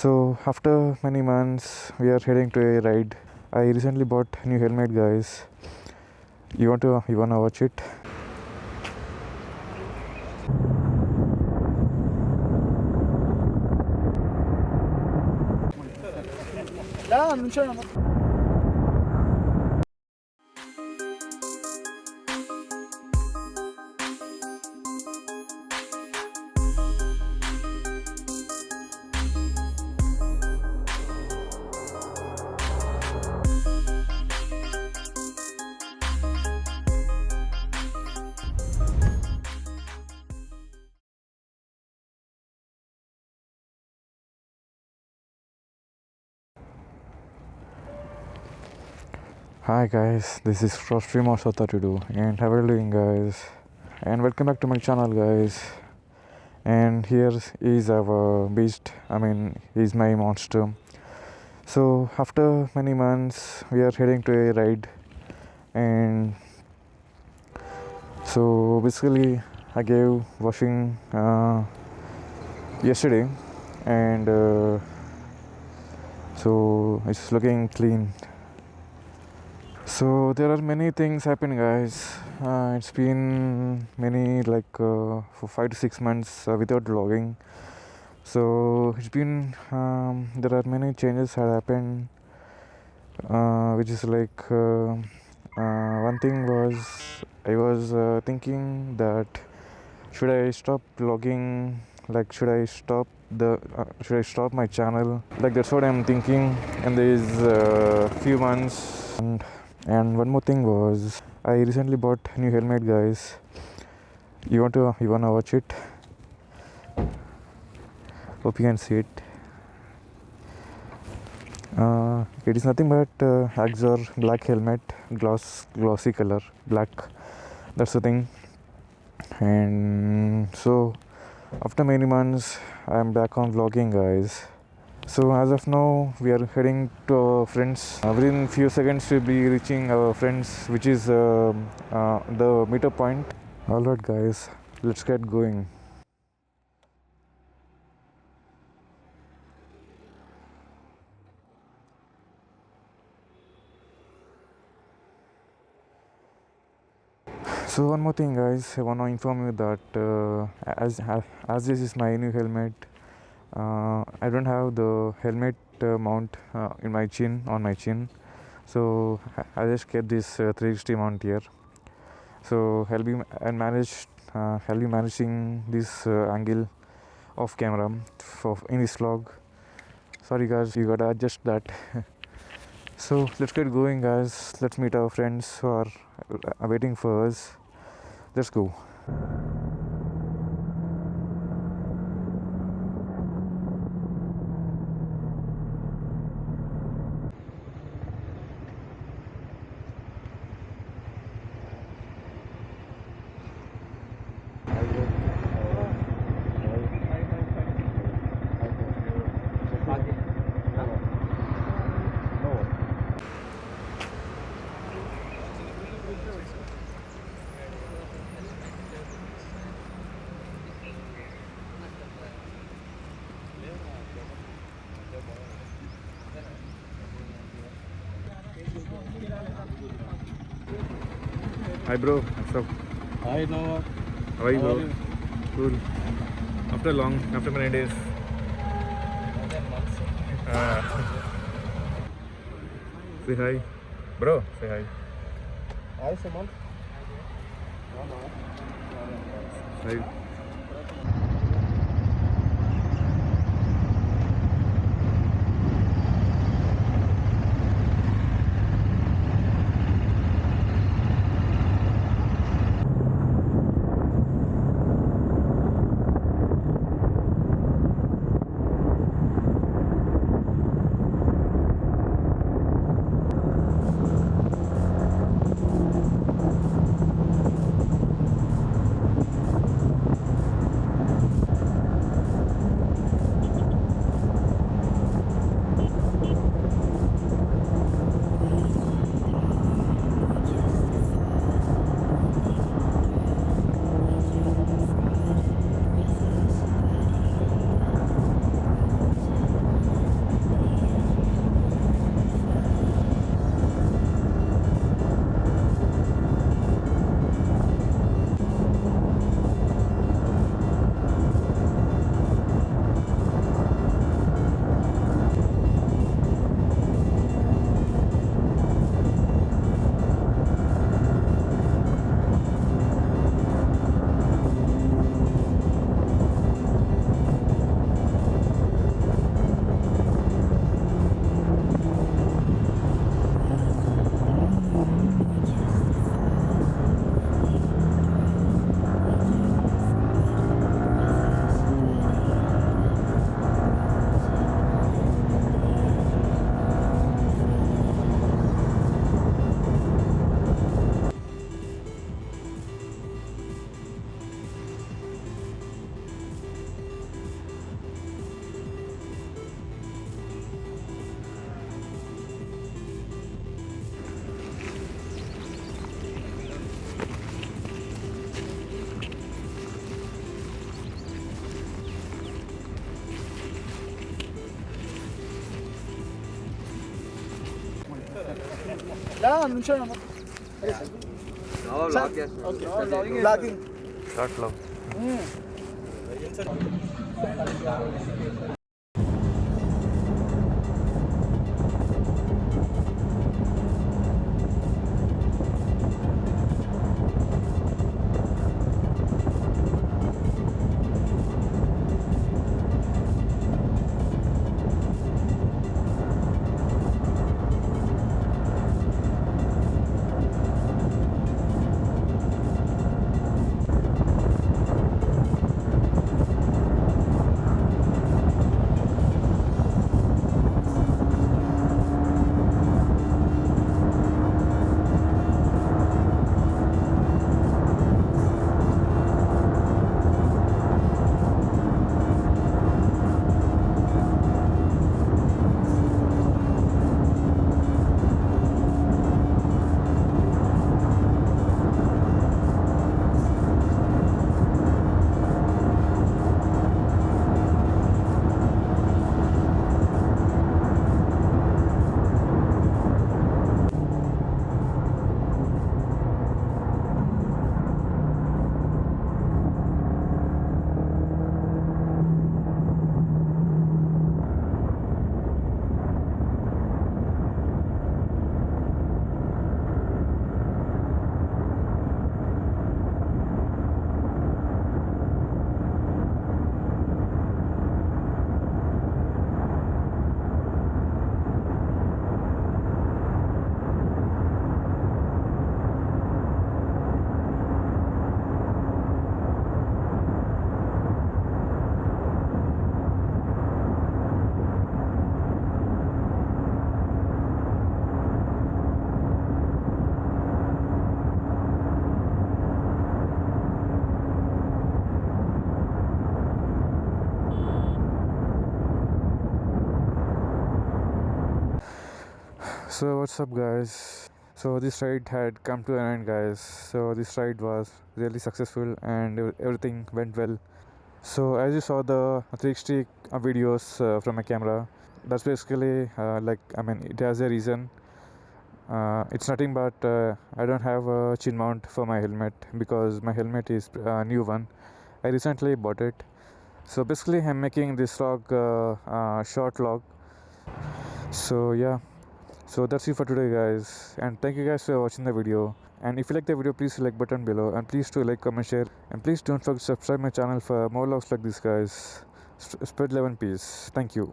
So after many months, we are heading to a ride. I recently bought new helmet, guys. You wanna watch it? لا من شنو Hi guys, this is Crossplane Monster32 and how are you doing, guys? And welcome back to my channel, guys. And here is our beast. He's my monster. So after many months, we are heading to a ride. And so basically, I gave washing yesterday, and so it's looking clean. So there are many things happening, guys. It's been many for 5 to 6 months without vlogging. So it's been there are many changes that happened, which is one thing was I was thinking that should I stop vlogging? Like should I stop my channel? Like that's what I'm thinking in these few months. And one more thing was I recently bought new helmet, guys. You wanna watch it? Hope you can see it. It is nothing but Axor black helmet, glossy color, black. That's the thing. And so after many months, I'm back on vlogging, guys. So as of now, we are heading to our friends. Within few seconds, we'll be reaching our friends, which is the meetup point. Alright, guys, let's get going. So one more thing, guys, I want to inform you that as this is my new helmet, I don't have the helmet mount on my chin. So I just kept this 360 mount here. So I'll be managing this angle of camera in this vlog. Sorry, guys, you gotta adjust that. So let's get going, guys. Let's meet our friends who are waiting for us. Let's go. Hi bro, what's up? Hi Noah. How are you, How are bro? you? Cool. After many days. Say hi. Bro, say hi. Hi Simon. Hi. నుంచోండి అన్న. Okay blogging short లో So what's up guys, so this ride had come to an end guys. So this ride was really successful and everything went well. So as you saw the 360 videos from my camera, that's basically it has a reason. It's nothing but I don't have a chin mount for my helmet because my helmet is a new one. I recently bought it. So basically I'm making this vlog short vlog. So yeah, so that's it for today guys, and thank you guys for watching the video. And if you like the video, please select button below, and please do like, comment, share, and please don't forget to subscribe my channel for more vlogs like this guys. Spread love and peace. Thank you.